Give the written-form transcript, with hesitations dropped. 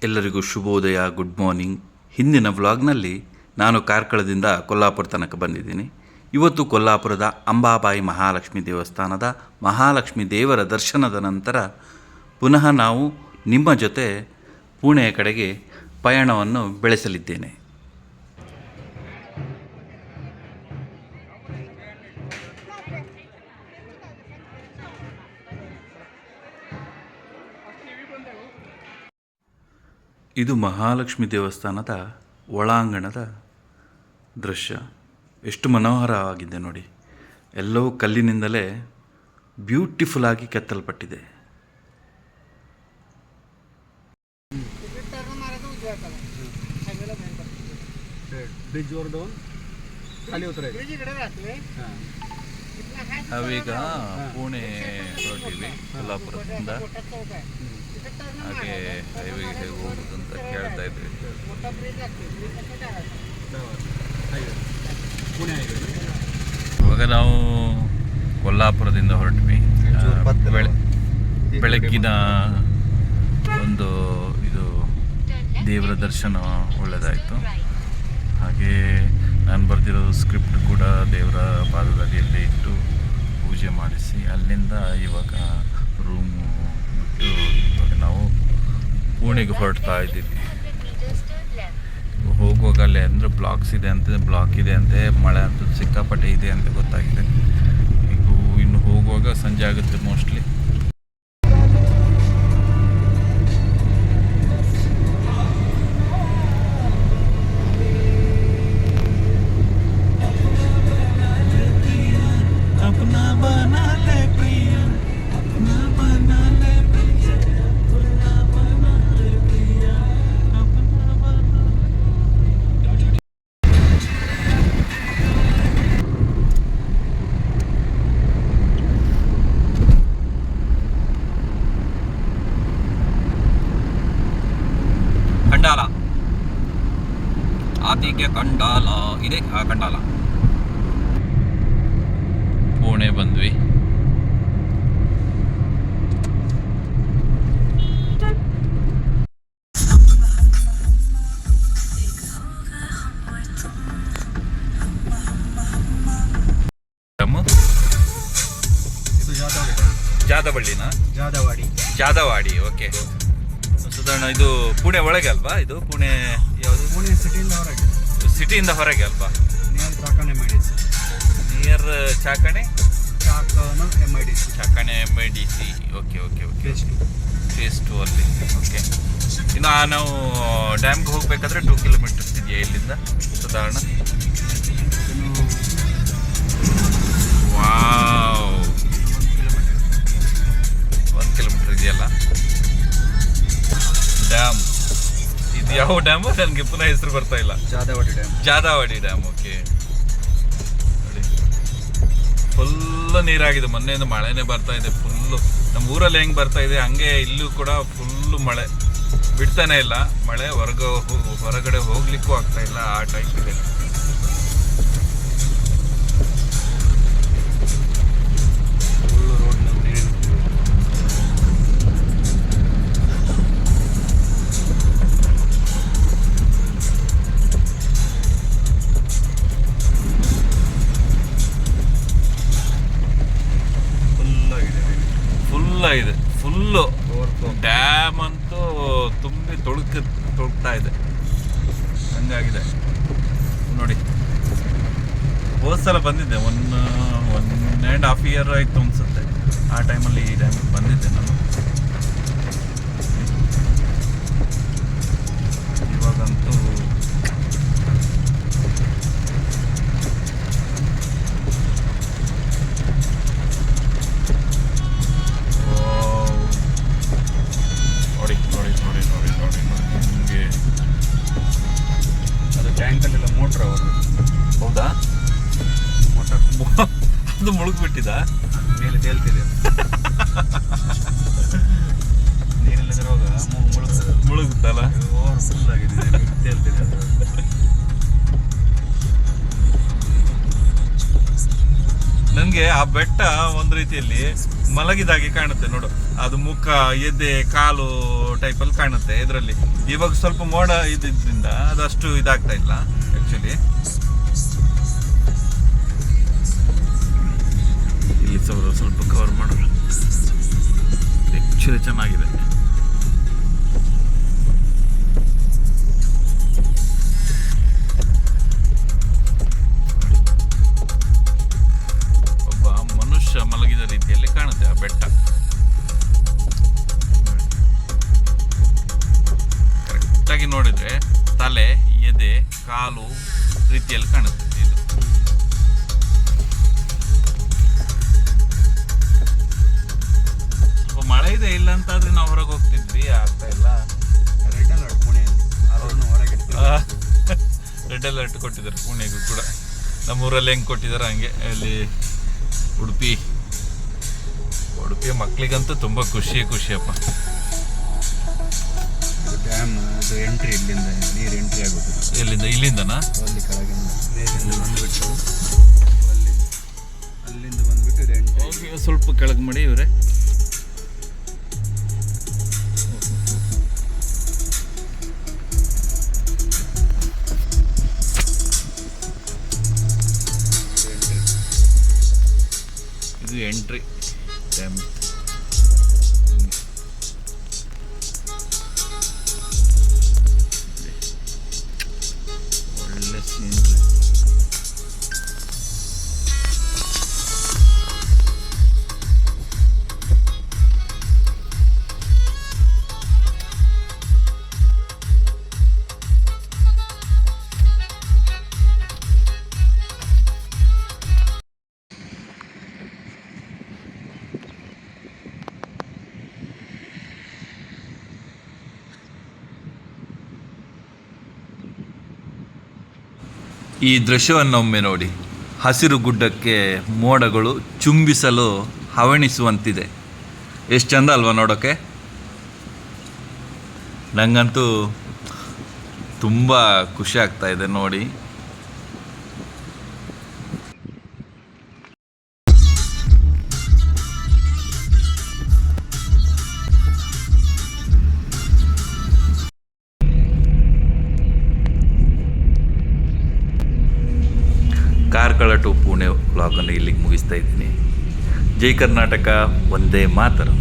ಎಲ್ಲರಿಗೂ ಶುಭೋದಯ, good morning. ಹಿಂದಿನ ವ್ಲಾಗ್ನಲ್ಲಿ ನಾನು ಕಾರ್ಕಳದಿಂದ ಕೊಲ್ಲಾಪುರ ತನಕ ಬಂದಿದ್ದೀನಿ. ಇವತ್ತು ಕೊಲ್ಲಾಪುರದ ಅಂಬಾಬಾಯಿ ಮಹಾಲಕ್ಷ್ಮಿ ದೇವಸ್ಥಾನದ ಮಹಾಲಕ್ಷ್ಮಿ ದೇವರ ದರ್ಶನದ ನಂತರ ಪುನಃ ನಾವು ನಿಮ್ಮ ಜೊತೆ ಪುಣೆಯ ಕಡೆಗೆ ಪಯಣವನ್ನು ಬೆಳೆಸಲಿದ್ದೇನೆ. ಇದು ಮಹಾಲಕ್ಷ್ಮಿ ದೇವಸ್ಥಾನದ ಒಳಾಂಗಣದ ದೃಶ್ಯ. ಎಷ್ಟು ಮನೋಹರವಾಗಿದೆ ನೋಡಿ. ಎಲ್ಲವೂ ಕಲ್ಲಿನಿಂದಲೇ ಬ್ಯೂಟಿಫುಲ್ ಆಗಿ ಕೆತ್ತಲ್ಪಟ್ಟಿದೆ. ನಾವೀಗ ಪುಣೆ ಹೊರಟಿವಿ ಕೊಲ್ಲಾಪುರದಿಂದ. ಹಾಗೆ ಹೈವೇಗೆ ಹೇಗೆ ಹೋಗುದು ಅಂತ ಕೇಳ್ತಾ ಇದ್ವಿ. ಇವಾಗ ನಾವು ಕೊಲ್ಲಾಪುರದಿಂದ ಹೊರಟ್ವಿ. ಬೆಳಗ್ಗಿನ ಒಂದು ಇದು ದೇವರ ದರ್ಶನ ಒಳ್ಳೆಯದಾಯಿತು. ಹಾಗೆ ನಾನು ಬರೆದಿರೋ ಸ್ಕ್ರಿಪ್ಟ್ ಕೂಡ ದೇವರ ಪಾದದಡಿಯಲ್ಲಿ ಇಟ್ಟು ಪೂಜೆ ಮಾಡಿಸಿ ಅಲ್ಲಿಂದ ಇವಾಗ ರೂಮು ಬಿಟ್ಟು ಇವಾಗ ನಾವು ಪುಣೆಗೆ ಹೊರಡ್ತಾ ಇದ್ದೀವಿ. ಹೋಗುವಾಗ ಅಲ್ಲೇ ಅಂದರೆ ಬ್ಲಾಕ್ ಇದೆ ಅಂತೆ, ಮಳೆ ಅಂತೂ ಸಿಕ್ಕಾಪಟ್ಟೆ ಇದೆ ಅಂತ ಗೊತ್ತಾಗಿದೆ. ಈಗ ಇನ್ನು ಹೋಗುವಾಗ ಸಂಜೆ ಆಗುತ್ತೆ ಮೋಸ್ಟ್ಲಿ. ಕಂಡಾಲ ಆತಿಗೆ ಕಂಡಾಲ ಇದೆ. ಆ ಕಂಡಾಲ ಪುಣೆ ಬಂದ್ವಿ. ಜಾದವಾಡಿ ಓಕೆ. ಸಾಧಾರಣ ಇದು ಪುಣೆ ಒಳಗೆ ಅಲ್ವಾ? ಇದು ಪುಣೆ ಯಾವುದು? ಪುಣೆ ಸಿಟಿಯಿಂದ ಹೊರಗೆ ಅಲ್ವಾ? Near Chakan MIDC. Okay phase 2 ಅಲ್ಲಿ. ಓಕೆ, ಇನ್ನು ನಾವು ಡ್ಯಾಮ್ಗೆ ಹೋಗ್ಬೇಕಾದ್ರೆ 2 ಕಿಲೋಮೀಟರ್ಸ್ ಇದೆಯಾ ಇಲ್ಲಿಂದ ಸಾಧಾರಣ? ವಾವ್, 1 ಕಿಲೋಮೀಟರ್ ಇದೆಯಲ್ಲ ಡ್ಯಾಮ್. ಇದು ಯಾವ ಡ್ಯಾಮು? ನನಗೆ ಪುನಃ ಹೆಸರು ಬರ್ತಾ ಇಲ್ಲ. ಜಾದವಾಡಿ ಡ್ಯಾಮ್. ಓಕೆ, ನೋಡಿ ಫುಲ್ಲು ನೀರಾಗಿದೆ. ಮೊನ್ನೆಯಿಂದ ಮಳೆನೇ ಬರ್ತಾ ಇದೆ ಫುಲ್ಲು. ನಮ್ಮ ಊರಲ್ಲಿ ಹೆಂಗೆ ಬರ್ತಾ ಇದೆ ಹಂಗೆ ಇಲ್ಲೂ ಕೂಡ ಫುಲ್ಲು ಮಳೆ ಬಿಡ್ತಾನೆ ಇಲ್ಲ. ಮಳೆ ಹೊರಗಡೆ ಹೋಗ್ಲಿಕ್ಕೂ ಆಗ್ತಾ ಇಲ್ಲ, ಆ ಟೈಪ್ ಇದೆ. ಇದೆ ಫುಲ್ಲು. ಡ್ಯಾಮ್ ಅಂತೂ ತುಂಬಿ ತೊಳಗ್ತಾ ಇದೆ, ಹಂಗಾಗಿದೆ ನೋಡಿ. ಹೋದ ಸಲ ಬಂದಿದ್ದೆ, 1.5 ಇಯರ್ ಆಯಿತು ಅನ್ಸುತ್ತೆ. ಆ ಟೈಮಲ್ಲಿ ಈ ಡ್ಯಾಮಿಗೆ ಬಂದಿದ್ದೆ ನಾನು. ಇವಾಗಂತೂ ಟ್ಯಾಂಕಲ್ಲೆಲ್ಲ ಮೋಟ್ರ್ ಅವರು. ಹೌದಾ? ಮೋಟರ್ ಅದು ಮುಳುಗ್ಬಿಟ್ಟಿದ ಮೇಲೆ ತೇಲ್ತಿದೆ. ನೀರಿಲ್ಲದಿರುವಾಗ ಮುಳುಗುತ್ತಲ್ಲ, ಓವರ್ ಫುಲ್ ಆಗಿದೆ, ತೇಲ್ತಿದೆ. ನನಗೆ ನಮ್ಗೆ ಆ ಬೆಟ್ಟ ಒಂದ್ ರೀತಿಯಲ್ಲಿ ಮಲಗಿದಾಗೆ ಕಾಣುತ್ತೆ ನೋಡು. ಅದು ಮುಖ, ಎದೆ, ಕಾಲು ಟೈಪಲ್ಲಿ ಕಾಣುತ್ತೆ ಇದರಲ್ಲಿ. ಇವಾಗ ಸ್ವಲ್ಪ ಮೋಡ ಇದ್ರಿಂದ ಅದಷ್ಟು ಇದಾಗ್ತಾ ಇಲ್ಲ ಆಕ್ಚುಲಿ. ಇಲ್ಲಿ ಸ್ವಲ್ಪ ಕವರ್ ಮಾಡೋದು ಆಕ್ಚುಲಿ ಚೆನ್ನಾಗಿದೆ. ಒಬ್ಬ ಮನುಷ್ಯ ಮಲಗಿದ ರೀತಿಯಲ್ಲಿ ಕಾಣುತ್ತೆ ಆ ಬೆಟ್ಟ. ಕರೆಕ್ಟಾಗಿ ನೋಡಿದ್ರೆ ತಲೆ, ಎದೆ, ಕಾಲು ರೀತಿಯಲ್ಲಿ ಕಾಣುತ್ತೆ ಇದು. ಸ್ವಲ್ಪ ಮಳೆ ಇದೆ, ಇಲ್ಲ ಅಂತಾದ್ರೆ ನಾವು ಹೊರಗೆ ಹೋಗ್ತಿದ್ವಿ, ಆಗ್ತಾ ಇಲ್ಲ. ರೆಡ್ ಅಲರ್ಟ್ ಪುಣೆಯಲ್ಲಿ, ಆದ್ರೂ ಹೊರಗೆ ರೆಡ್ ಅಲರ್ಟ್ ಕೊಟ್ಟಿದ್ದಾರೆ ಪುಣೆಗೂ ಕೂಡ. ನಮ್ಮೂರಲ್ಲಿ ಹೆಂಗೆ ಕೊಟ್ಟಿದ್ದಾರೆ ಹಂಗೆ. ಅಲ್ಲಿ ಉಡುಪಿಯ ಮಕ್ಕಳಿಗಂತೂ ತುಂಬ ಖುಷಿಯಪ್ಪ. ಡ್ಯಾಮ್ ಅದು ಎಂಟ್ರಿ, ಇಲ್ಲಿಂದ ನೀರು ಎಂಟ್ರಿ ಆಗೋದು. ಇಲ್ಲಿಂದನಾ? ಅಲ್ಲಿ ಕೆಳಗಿಂದ ನೀರಿಂದ ಬಂದುಬಿಟ್ಟು ಅಲ್ಲಿಂದ ಬಂದುಬಿಟ್ಟು ಇದು ಎಂಟ್ರಿ. ಸ್ವಲ್ಪ ಕೆಳಗೆ ಮಾಡಿ ಇವರೇ. ಇದು ಎಂಟ್ರಿ ಡ್ಯಾಮ್. ಒಳ್ಳೆ ಸೀನ್ರಿ. ಈ ದೃಶ್ಯವನ್ನೊಮ್ಮೆ ನೋಡಿ. ಹಸಿರು ಗುಡ್ಡಕ್ಕೆ ಮೋಡಗಳು ಚುಂಬಿಸಲು ಹವಣಿಸುವಂತಿದೆ. ಎಷ್ಟು ಚಂದ ಅಲ್ವಾ ನೋಡೋಕ್ಕೆ? ನನಗಂತೂ ತುಂಬ ಖುಷಿ ಆಗ್ತಾ ಇದೆ ನೋಡಿ. ಕಾರ್ಕಳ ಟು ಪುಣೆ ವ್ಲಾಗನ್ನು ಇಲ್ಲಿಗೆ ಮುಗಿಸ್ತಾ ಇದ್ದೀನಿ. ಜೈ ಕರ್ನಾಟಕ, ವಂದೇ ಮಾತರಂ.